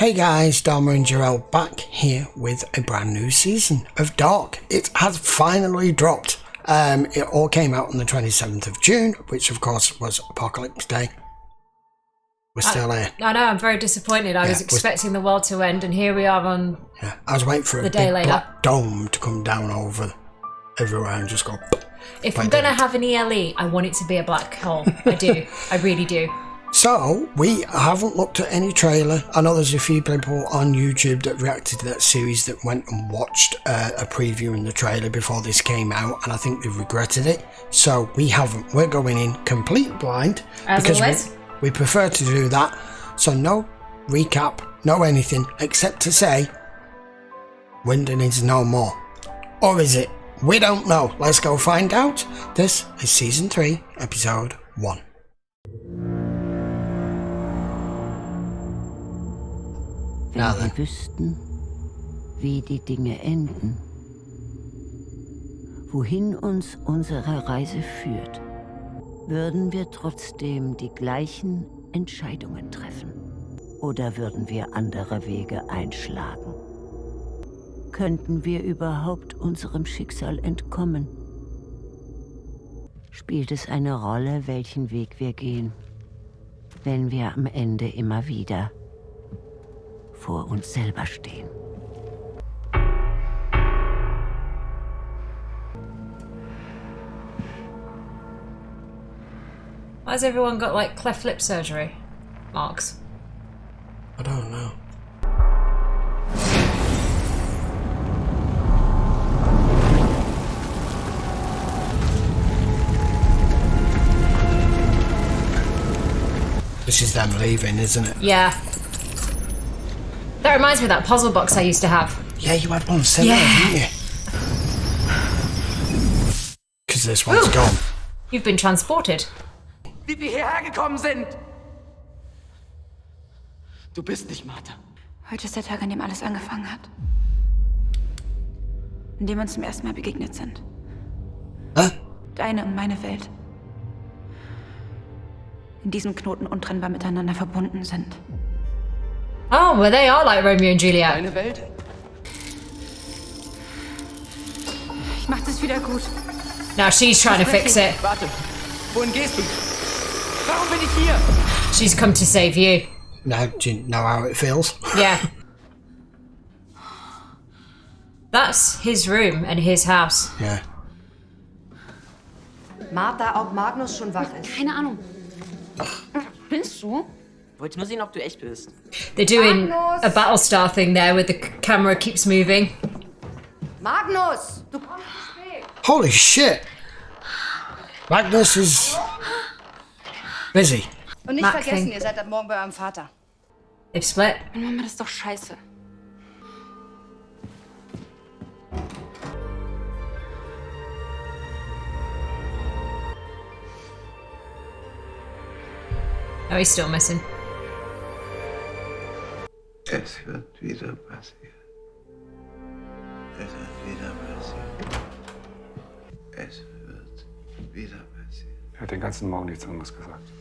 Hey guys, Dharma and Jarell back here with a brand new season of Dark. It has finally dropped. It all came out on the 27th of June, which of course was Apocalypse Day. We're still here. I know, I'm very disappointed. I was expecting the world to end, and here we are on I was waiting for a the day big later. black dome to come down over everywhere and just go... If I'm going to have an ELE, I want it to be a black hole. I do. I really do. So, we haven't looked at any trailer. I know there's a few people on YouTube that reacted to that series that went and watched a preview in the trailer before this came out, and I think they regretted it. So, we haven't. We're going in complete blind. As because always. we prefer to do that. So, no recap, no anything, except to say, Wyndon is no more. Or is it? We don't know. Let's go find out. This is Season 3, Episode 1. Wenn wir wüssten, wie die Dinge enden, wohin uns unsere Reise führt, würden wir trotzdem die gleichen Entscheidungen treffen? Oder würden wir andere Wege einschlagen? Könnten wir überhaupt unserem Schicksal entkommen? Spielt es eine Rolle, welchen Weg wir gehen, wenn wir am Ende immer wieder vor uns selber stehen? Why has everyone got like cleft lip surgery marks? I don't know. This is them leaving, isn't it? Yeah. That reminds me of that puzzle box I used to have. Yeah, you had one similar, didn't you? Because this one's gone. You've been transported. Wie wir hierher gekommen sind. Du bist nicht Martha. Heute ist der Tag, an dem alles angefangen hat. In dem wir uns zum ersten Mal begegnet sind. Hä? Deine und meine Welt. In diesem Knoten untrennbar miteinander verbunden sind. Oh, well, they are like Romeo and Juliet. Deine Welt? Ich mach das wieder gut. Now she's trying to fix it. Warte, wohin gehst du? Warum bin ich hier? She's come to save you. Now, do you know how it feels? Yeah. That's his room and his house. Yeah. Martha, ob Magnus schon wach ist. Keine Ahnung. Bist du? Wollte nur sehen, ob du echt bist. They're doing a Battlestar thing there where the camera keeps moving. Magnus! Du kommst zu spät. Holy shit! Magnus is busy. Und nicht Mac vergessen, thing. ihr seid ab morgen bei eurem Vater. They've split. Mama, das ist doch scheiße. Oh, he's still missing. Es wird wieder passieren. Es wird wieder passieren. Es wird wieder passieren. Er hat den ganzen Morgen nichts anderes gesagt.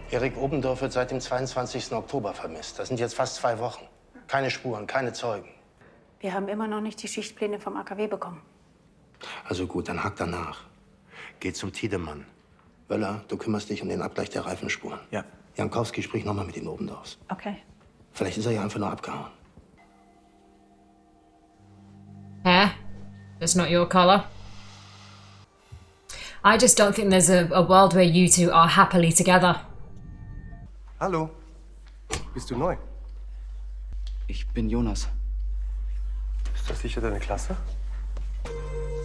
Erik Obendorf wird seit dem 22. Oktober vermisst. Das sind jetzt fast 2 Wochen. Keine Spuren, keine Zeugen. Wir haben immer noch nicht die Schichtpläne vom AKW bekommen. Also gut, dann hakt danach. Geht zum Tiedemann. Wöller, du kümmerst dich um den Abgleich der Reifenspuren. Ja. Jankowski spricht nochmal mit den Obendorfs. Okay. Vielleicht ist er ja einfach nur abgehauen. Hair? That's not your colour. I just don't think there's a world where you two are happily together. Hallo. Bist du neu? Ich bin Jonas. Ist das sicher deine Klasse?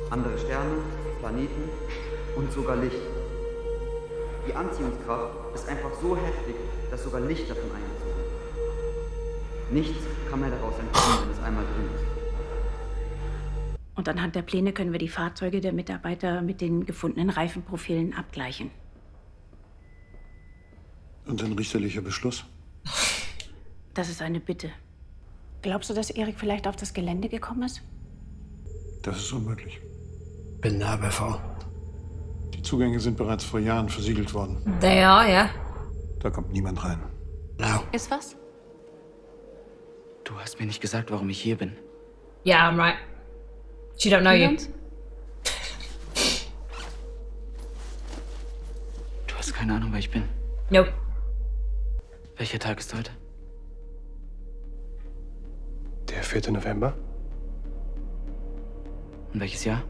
Andere Sterne, Planeten und sogar Licht. Die Anziehungskraft ist einfach so heftig, dass sogar Licht davon eingezogen wird. Nichts kann mehr daraus entkommen, wenn es einmal drin ist. Und anhand der Pläne können wir die Fahrzeuge der Mitarbeiter mit den gefundenen Reifenprofilen abgleichen. Und ein richterlicher Beschluss? Das ist eine Bitte. Glaubst du, dass Erik vielleicht auf das Gelände gekommen ist? Das ist unmöglich. Been there before. Die Zugänge sind bereits vor Jahren versiegelt worden. They are, yeah. Da kommt niemand rein. No. Ist was? Du hast mir nicht gesagt, warum ich hier bin. Yeah, I'm right. She don't know you. Du hast keine Ahnung, wer ich bin. Nope. Welcher Tag ist heute? Der 4. November Und welches Jahr?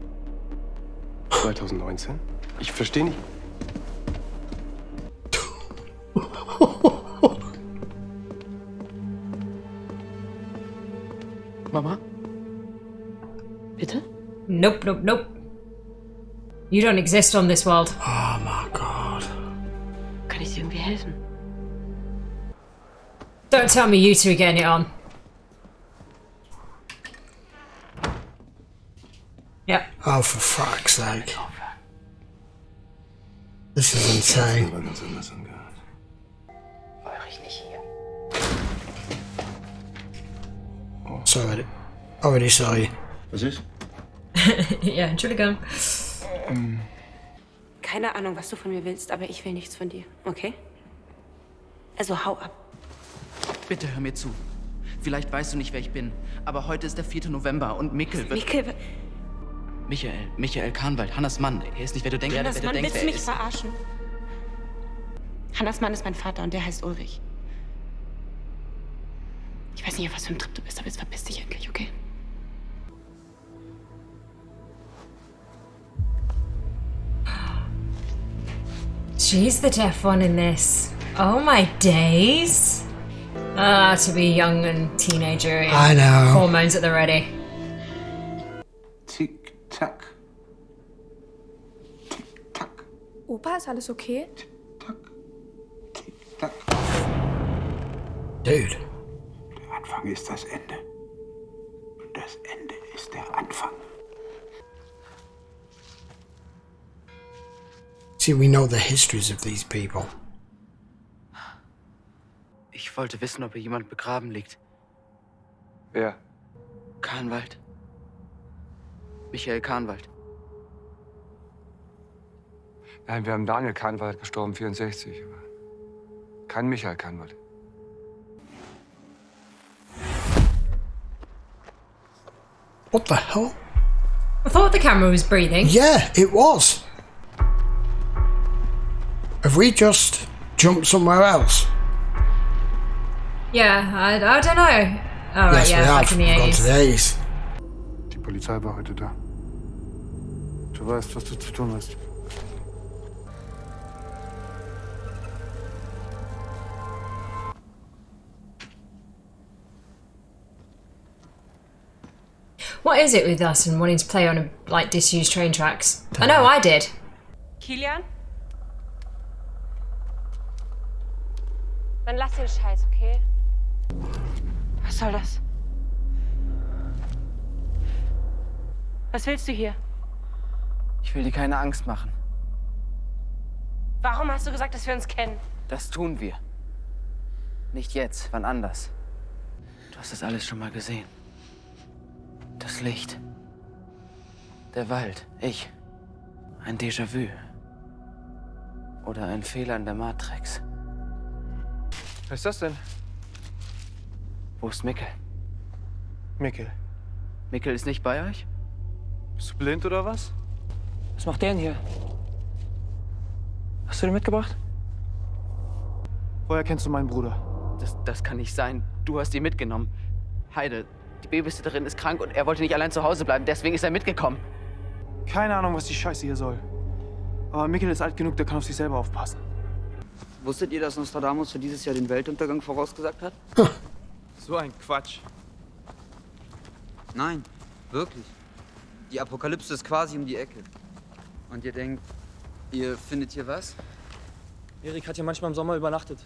2019. Ich verstehe nicht. Mama? Bitte? Nope, nope, nope. You don't exist on this world. Oh my god. Kann ich dir irgendwie helfen? Don't tell me you two are getting it on. Yep. Oh, for fuck's sake. This is insane. Sorry. Already sorry. Was ist? Ja, Entschuldigung. Keine Ahnung, was du von mir willst, aber ich will nichts von dir, okay? Also hau ab. Bitte hör mir zu. Vielleicht weißt du nicht, wer ich bin, aber heute ist der 4. November und Mikkel wird... Michael Kahnwald, Hannas Mann. Er ist nicht, wer du denkst, Hannas wer du Mann, denkst, willst du wer er mich ist. verarschen? Hannas Mann ist mein Vater und der heißt Ulrich. Ich weiß nicht, auf was für ein Trip du bist, aber jetzt verpiss dich endlich, okay? She's the deaf one in this. Oh my days. To be young and teenager. And I know. Hormones at the ready. Tick-Tack. Tick-Tack. Opa, ist alles okay? Tick-Tack. Tick-Tack. Dude. Der Anfang ist das Ende. Und das Ende ist der Anfang. See, we know the histories of these people. Ich wollte wissen, ob hier jemand begraben liegt. Wer? Kahnwald. Michael Kahnwald. Nein, wir haben Daniel Kahnwald gestorben, 64. Aber kein Michael Kahnwald. What the hell? I thought the camera was breathing. Yeah, it was. Have we just jumped somewhere else? Yeah, I don't know. Oh, right, Yes, yeah, we have. back in the We've gone to 80s. the 80s. Die Polizei war heute da. Du weißt, was du zu tun hast. What is it with us and wanting to play on like disused train tracks? I know I did. Kilian? Dann lass den Scheiß, okay? Was soll das? Was willst du hier? Ich will dir keine Angst machen. Warum hast du gesagt, dass wir uns kennen? Das tun wir. Nicht jetzt, wann anders. Du hast das alles schon mal gesehen. Das Licht. Der Wald. Ich. Ein Déjà-vu. Oder ein Fehler in der Matrix. Was ist das denn? Wo ist Mikkel? Mikkel. Mikkel ist nicht bei euch? Bist du blind oder was? Was macht der denn hier? Hast du den mitgebracht? Woher kennst du meinen Bruder? Das kann nicht sein. Du hast ihn mitgenommen. Heide, die Babysitterin ist krank und er wollte nicht allein zu Hause bleiben. Deswegen ist er mitgekommen. Keine Ahnung, was die Scheiße hier soll. Aber Mikkel ist alt genug, der kann auf sich selber aufpassen. Wusstet ihr, dass Nostradamus für dieses Jahr den Weltuntergang vorausgesagt hat? So ein Quatsch. Nein, wirklich. Die Apokalypse ist quasi um die Ecke. Und ihr denkt, ihr findet hier was? Erik hat hier manchmal im Sommer übernachtet.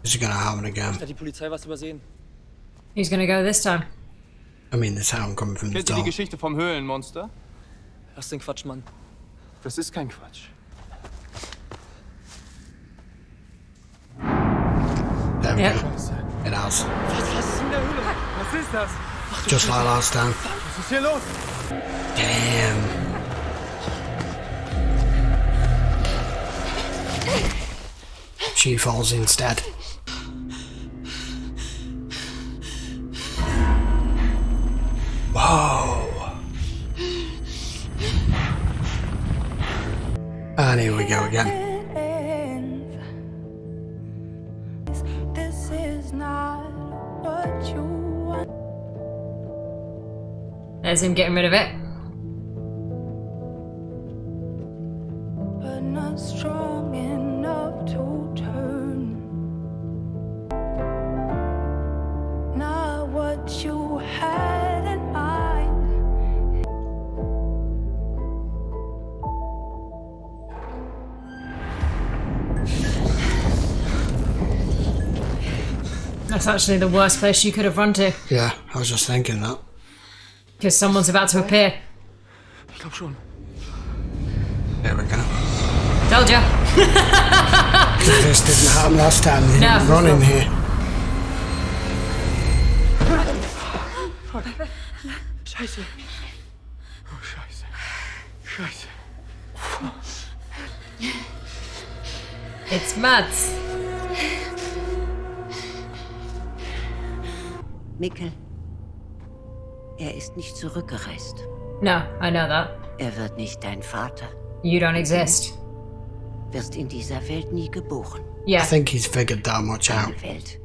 Is he gonna happen again? Hat die Polizei was übersehen? Who's gonna go this time? I mean, the sound coming from the Kennt ihr die top. Geschichte vom Höhlenmonster? Lass den Quatsch, Mann. Das ist kein Quatsch. There we Yeah. go. It has. Was ist in der Höhle? Was ist das? Just like last time. Was ist hier los? Damn. She falls instead. Whoa. And here we go again. This is not what you want. There's him getting rid of it. But not strong enough to turn. Not what you had in mind. That's actually the worst place you could have run to. Yeah, I was just thinking that. Because someone's about to appear. Ich glaub schon. There we go. Told ya. Because this didn't happen last time. They didn't run in here. Scheiße. Oh, Scheiße. Scheiße. It's Mads. Mikkel, er ist nicht zurückgereist. No, I know that. Er wird nicht dein Vater. You don't exist. Wirst in dieser Welt nie geboren. Yeah. I think he's figured that much out. Eine Welt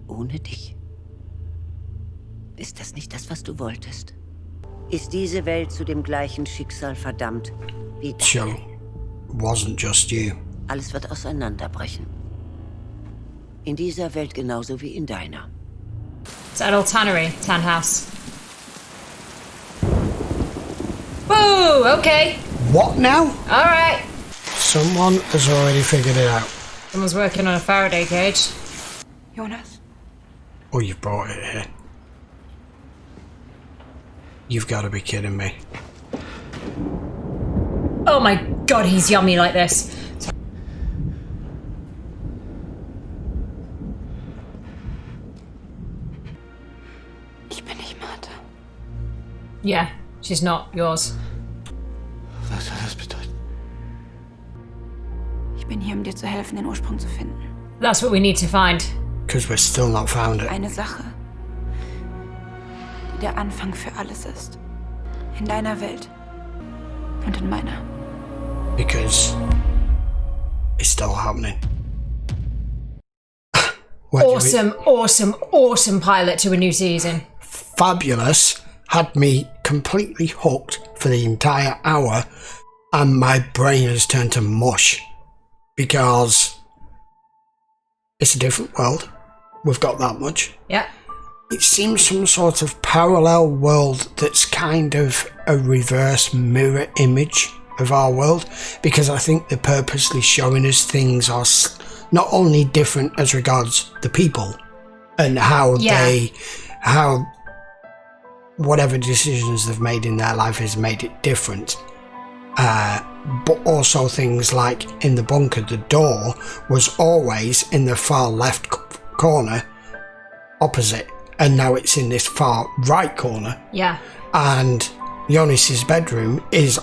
ohne dich. Ist das nicht das, was du wolltest? Ist diese Welt zu dem gleichen Schicksal verdammt wie deine? So, wasn't just you. Alles wird auseinanderbrechen. In dieser Welt genauso wie in deiner. It's that old tannery, tan house. Whoa, okay. What now? Alright. Someone has already figured it out. Someone's working on a Faraday cage. Jonas? Oh, you've brought it here. You've got to be kidding me. Oh my god, he's yummy like this. Ich bin nicht Martha. Yeah, she's not yours. Was soll das bedeuten? Ich bin hier, um dir zu helfen, den Ursprung zu finden. That's what we need to find. Because we're still not found it. Eine Sache, die der Anfang für alles ist. In deiner Welt und in meiner. Because it's still happening. What do you mean? Awesome pilot to a new season. Fabulous. Had me completely hooked for the entire hour, and my brain has turned to mush because it's a different world. We've got that much. Yeah. It seems some sort of parallel world that's kind of a reverse mirror image of our world, because I think they're purposely showing us things are not only different as regards the people and how whatever decisions they've made in their life has made it different, but also things like in the bunker, the door was always in the far left corner opposite, and now it's in this far right corner. Yeah. And Jonas's bedroom is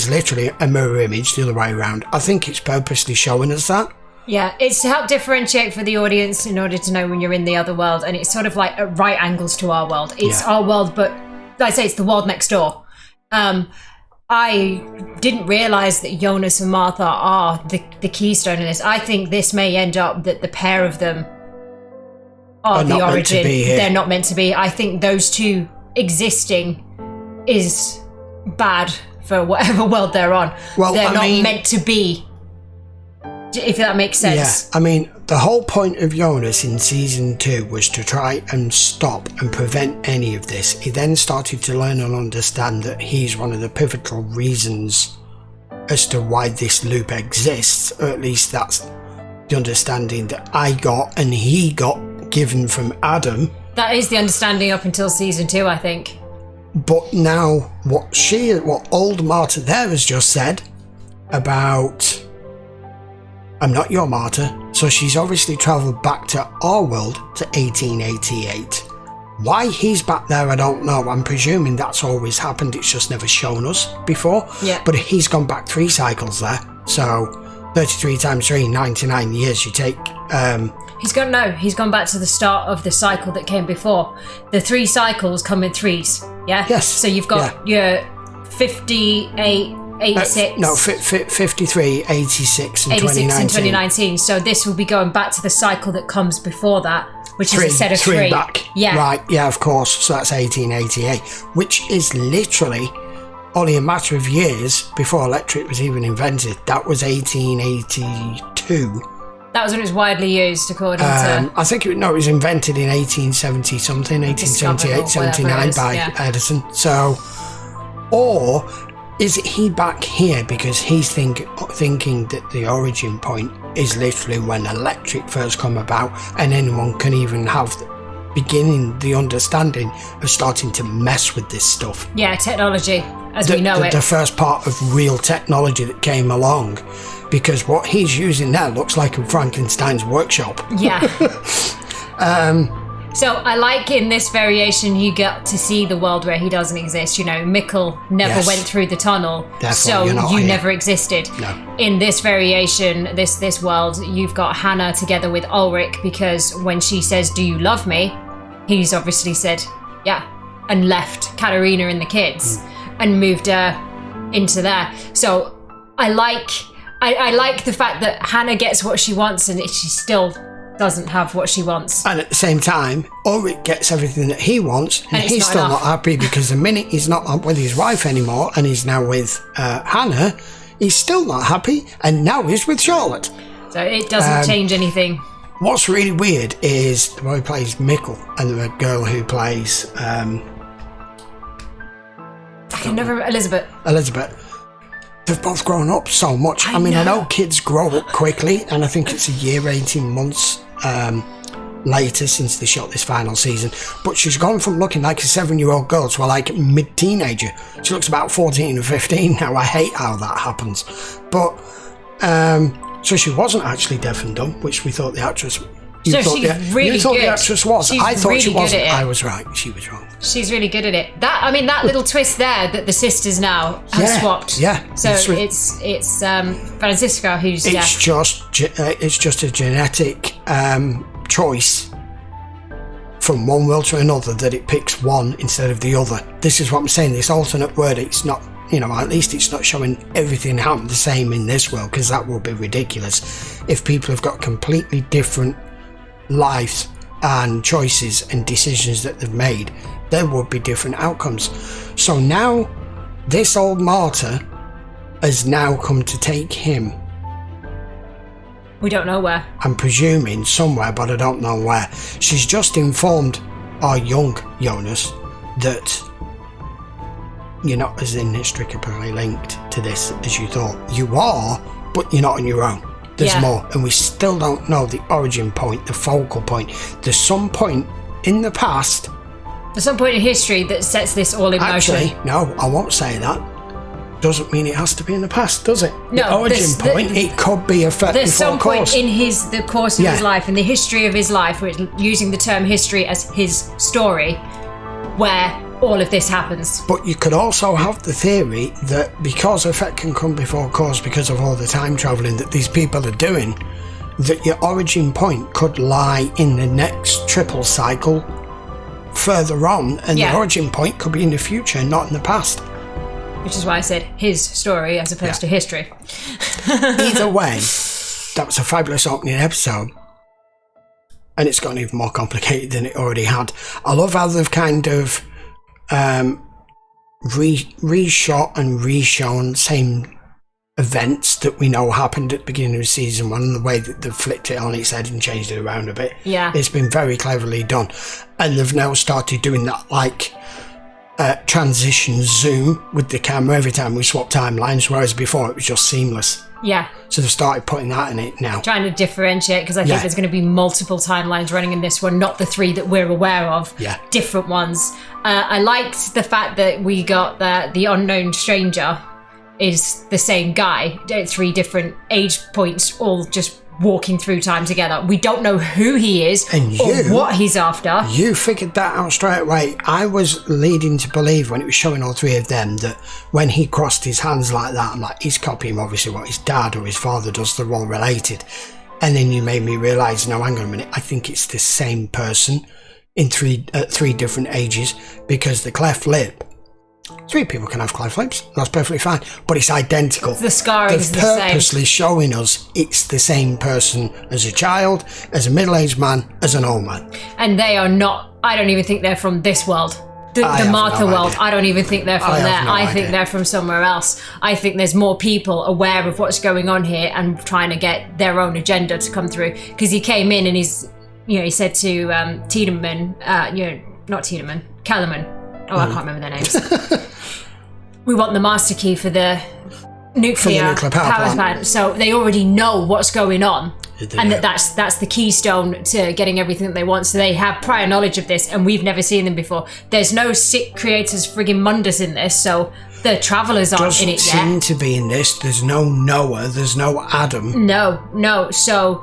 literally a mirror image the other way around. I think it's purposely showing us that. Yeah, it's to help differentiate for the audience in order to know when you're in the other world, and it's sort of like at right angles to our world. It's our world, but like I say, it's the world next door. I didn't realise that Jonas and Martha are the keystone in this. I think this may end up that the pair of them are the origin. They're not meant to be. I think those two existing is bad for whatever world they're on. Well, they're not meant to be. If that makes sense. Yeah, I mean, the whole point of Jonas in season 2 was to try and stop and prevent any of this. He then started to learn and understand that he's one of the pivotal reasons as to why this loop exists, or at least that's the understanding that I got and he got given from Adam. That is the understanding up until season 2, I think. But now what old Martha there has just said about I'm not your Martha, so she's obviously travelled back to our world to 1888. Why he's back there, I don't know. I'm presuming that's always happened, it's just never shown us before. Yeah. But he's gone back 3 cycles there, so 33 times 3, 99 years. You take... He's gone back to the start of the cycle that came before. The 3 cycles come in 3s, yeah? Yes. So you've got your 58, 86... 53, 86 and 2019. And 2019. So this will be going back to the cycle that comes before that, which is a set of 3. Back. Yeah. Right, yeah, of course. So that's 1888, which is literally only a matter of years before electric was even invented. That was 1882. That was when it was widely used, according to... I think it was invented in 1870 something, 1878, 79 by Edison. So, or is he back here because he's thinking that the origin point is literally when electric first come about, and anyone can even have beginning the understanding of starting to mess with this stuff. Yeah, technology, as we know it. The first part of real technology that came along, because what he's using there looks like a Frankenstein's workshop. Yeah. So I like in this variation you get to see the world where he doesn't exist. You know, Mikkel never went through the tunnel, so you never existed. No. In this variation, this world, you've got Hannah together with Ulrich, because when she says, "Do you love me?" he's obviously said, "Yeah," and left Katarina and the kids and moved her into there. So I like the fact that Hannah gets what she wants and she still doesn't have what she wants. And at the same time, Ulrich gets everything that he wants, and he's still not happy, because the minute he's not with his wife anymore and he's now with Hannah, he's still not happy, and now he's with Charlotte. So it doesn't change anything. What's really weird is the boy who plays Mikkel and the girl who plays I can never remember Elizabeth. They've both grown up so much. I know kids grow up quickly, and I think it's a year, 18 months later since they shot this final season. But she's gone from looking like a 7-year-old girl to like mid-teenager. She looks about 14 or 15 now. I hate how that happens. But, so she wasn't actually deaf and dumb, which we thought the actress... You thought the actress was. I thought she wasn't. I was right. She was wrong. She's really good at it. That little twist there that the sisters now have swapped. Yeah. So it's Franziska who's deaf. It's just a genetic choice from one world to another, that it picks one instead of the other. This is what I'm saying. This alternate word. It's not. At least it's not showing everything happen the same in this world, because that would be ridiculous. If people have got completely different lives and choices and decisions that they've made, there would be different outcomes. So now this old martyr has now come to take him. We don't know where. I'm presuming somewhere, but I don't know where. She's just informed our young Jonas that you're not as inextricably linked to this as you thought. You are, but you're not on your own. There's more, and we still don't know the origin point, the focal point. There's some point in the past. There's some point in history that sets this all in motion. Actually, no, I won't say that. Doesn't mean it has to be in the past, does it? No, the origin point, it could be a fact. There's some point in the course of his life, in the history of his life, using the term history as his story, where all of this happens. But you could also have the theory that because effect can come before cause, because of all the time travelling that these people are doing, that your origin point could lie in the next triple cycle further on, and the origin point could be in the future, not in the past. Which is why I said his story as opposed to history. Either way, that was a fabulous opening episode. And it's gotten even more complicated than it already had. I love how they've kind of reshot and reshown same events that we know happened at the beginning of season 1, and the way that they've flipped it on its head and changed it around a bit. Yeah. It's been very cleverly done. And they've now started doing that transition zoom with the camera every time we swap timelines, whereas before it was just seamless. Yeah. So they've started putting that in it now. Trying to differentiate, because I think there's going to be multiple timelines running in this one, not the 3 that we're aware of. Yeah. Different ones. I liked the fact that we got the unknown stranger is the same guy at 3 different age points, all just walking through time together. We don't know who he is or what he's after. You figured that out straight away. I was leading to believe when it was showing all three of them that when he crossed his hands like that, I'm like, he's copying obviously what his dad or his father does. They're all related. And then you made me realise, no, hang on a minute, I think it's the same person in three different ages, because the cleft lip, 3 people can have cleft lips, that's perfectly fine, but it's identical. The scarring is the same. They're purposely showing us it's the same person as a child, as a middle-aged man, as an old man. And they are not, I don't even think they're from this world. The Martha world, I don't even think they're from there. I think they're from somewhere else. I think there's more people aware of what's going on here and trying to get their own agenda to come through. Because he came in and he said to Tiedemann, not Tiedemann, Kellerman. Oh, I can't remember their names. We want the master key for the nuclear power plant. So they already know what's going on. And that's the keystone to getting everything that they want. So they have prior knowledge of this, and we've never seen them before. There's no sick creators friggin' Mundus in this, so the Travelers aren't in it yet. Doesn't seem to be in this. There's no Noah. There's no Adam. No. So,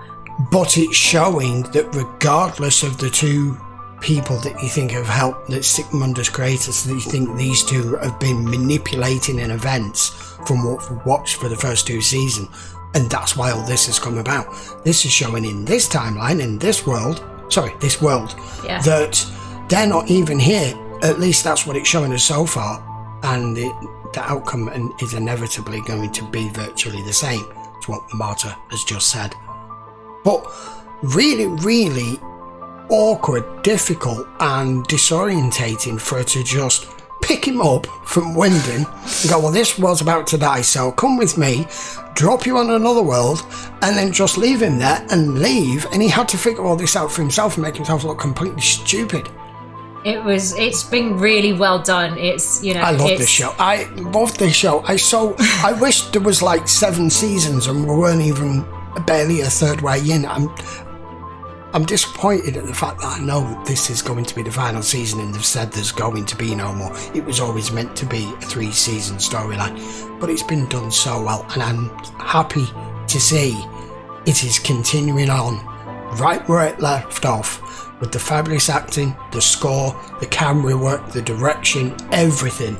but it's showing that regardless of the 2 people that you think have helped, that Mundus creators, that you think these 2 have been manipulating in events from what we've watched for the first 2 seasons. And that's why all this has come about. This is showing in this timeline, in this world, that they're not even here. At least that's what it's showing us so far. And the outcome is inevitably going to be virtually the same. It's what Marta has just said. But really, really awkward, difficult, and disorientating for her to just pick him up from Winden and go, well, this world's about to die, so come with me, drop you on another world, and then just leave him there and leave. And he had to figure all this out for himself and make himself look completely stupid. It's been really well done. I love this show. I love this show. I wish there was like 7 seasons and we weren't even barely a third way in. I'm disappointed at the fact that I know this is going to be the final season and they've said there's going to be no more. It was always meant to be a 3-season storyline, but it's been done so well, and I'm happy to see it is continuing on right where it left off, with the fabulous acting, the score, the camera work, the direction, everything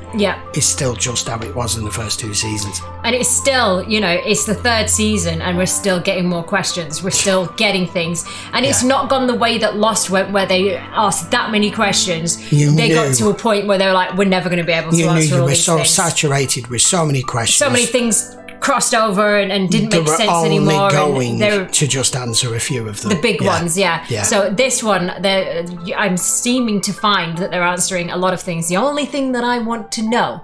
is still just how it was in the first 2 seasons. And it's still, it's the 3rd season and we're still getting more questions. We're still getting things. And it's not gone the way that Lost went, where they asked that many questions. They got to a point where they were like, we're never going to be able to answer all these things. You were so saturated with so many questions. So many things crossed over and didn't make sense anymore. They were to just answer a few of them. The big ones, yeah. So this one, I'm seeming to find that they're answering a lot of things. The only thing that I want to know,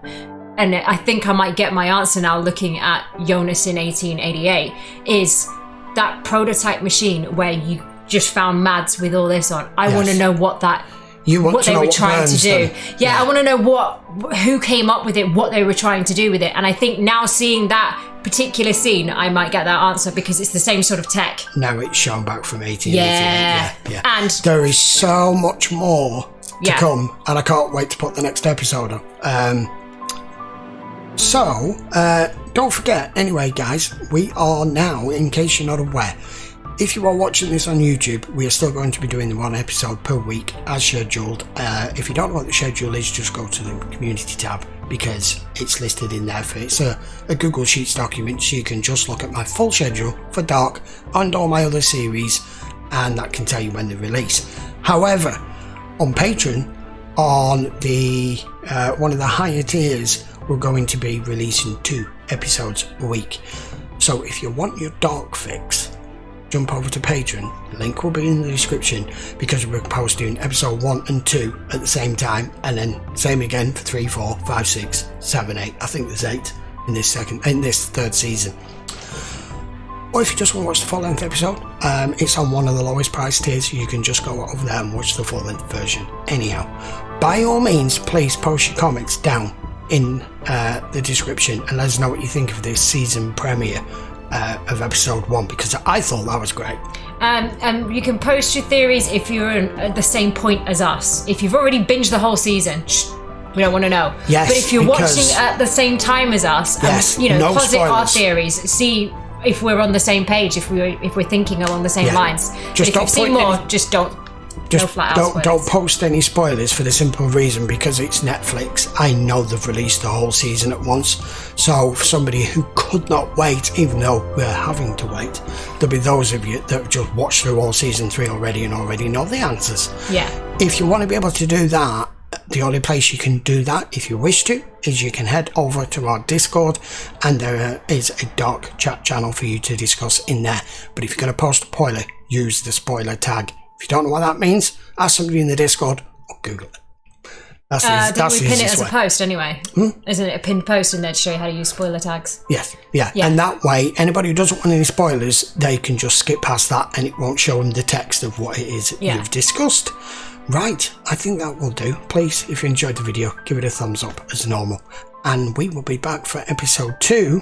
and I think I might get my answer now looking at Jonas in 1888, is that prototype machine where you just found Mads with all this on. I want to know what they were trying to do. I want to know who came up with it, what they were trying to do with it. And I think now seeing that particular scene, I might get that answer, because it's the same sort of tech. Now it's shown back from 1888. And there is so much more to come, and I can't wait to put the next episode on. So don't forget, anyway, guys, we are now, in case you're not aware, if you are watching this on YouTube, we are still going to be doing 1 episode per week as scheduled. If you don't know what the schedule is, just go to the community tab, because it's listed in there. It's a Google Sheets document, so you can just look at my full schedule for Dark and all my other series, and that can tell you when they release. However, on Patreon, on the one of the higher tiers, we're going to be releasing 2 episodes a week. So if you want your Dark fix, jump over to Patreon. Link will be in the description, because we're posting episode 1 and 2 at the same time, and then same again for 3, 4, 5, 6, 7, 8. I think there's 8 in this 3rd season. Or if you just want to watch the full-length episode, it's on one of the lowest price tiers. You can just go over there and watch the full-length version. Anyhow, by all means, please post your comments down in the description and let us know what you think of this season premiere of episode 1, because I thought that was great. You can post your theories if you're at the same point as us. If you've already binged the whole season, we don't want to know. Yes, but if you're watching at the same time as us, posit our theories, see if we're on the same page, if we're thinking along the same lines. Just if don't you've seen put more, any- just don't. Just no flat out don't post any spoilers for the simple reason because it's Netflix. I know they've released the whole season at once. So for somebody who could not wait, even though we're having to wait, there'll be those of you that have just watched through all season 3 already and already know the answers. Yeah. If you want to be able to do that, the only place you can do that, if you wish to, is you can head over to our Discord, and there is a dark chat channel for you to discuss in there. But if you're going to post a spoiler, use the spoiler tag. If you don't know what that means, ask somebody in the Discord or Google it. That's Didn't we the pin it easiest as a way. post anyway? Isn't it a pinned post in there to show you how to use spoiler tags? Yes, yeah. And that way, anybody who doesn't want any spoilers, they can just skip past that and it won't show them the text of what it is you've discussed. Right, I think that will do. Please, if you enjoyed the video, give it a thumbs up as normal. And we will be back for episode 2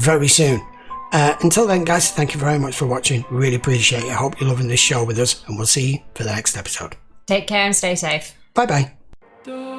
very soon. Until then, guys, thank you very much for watching. Really appreciate it. I hope you're loving this show with us, and we'll see you for the next episode. Take care and stay safe. Bye-bye.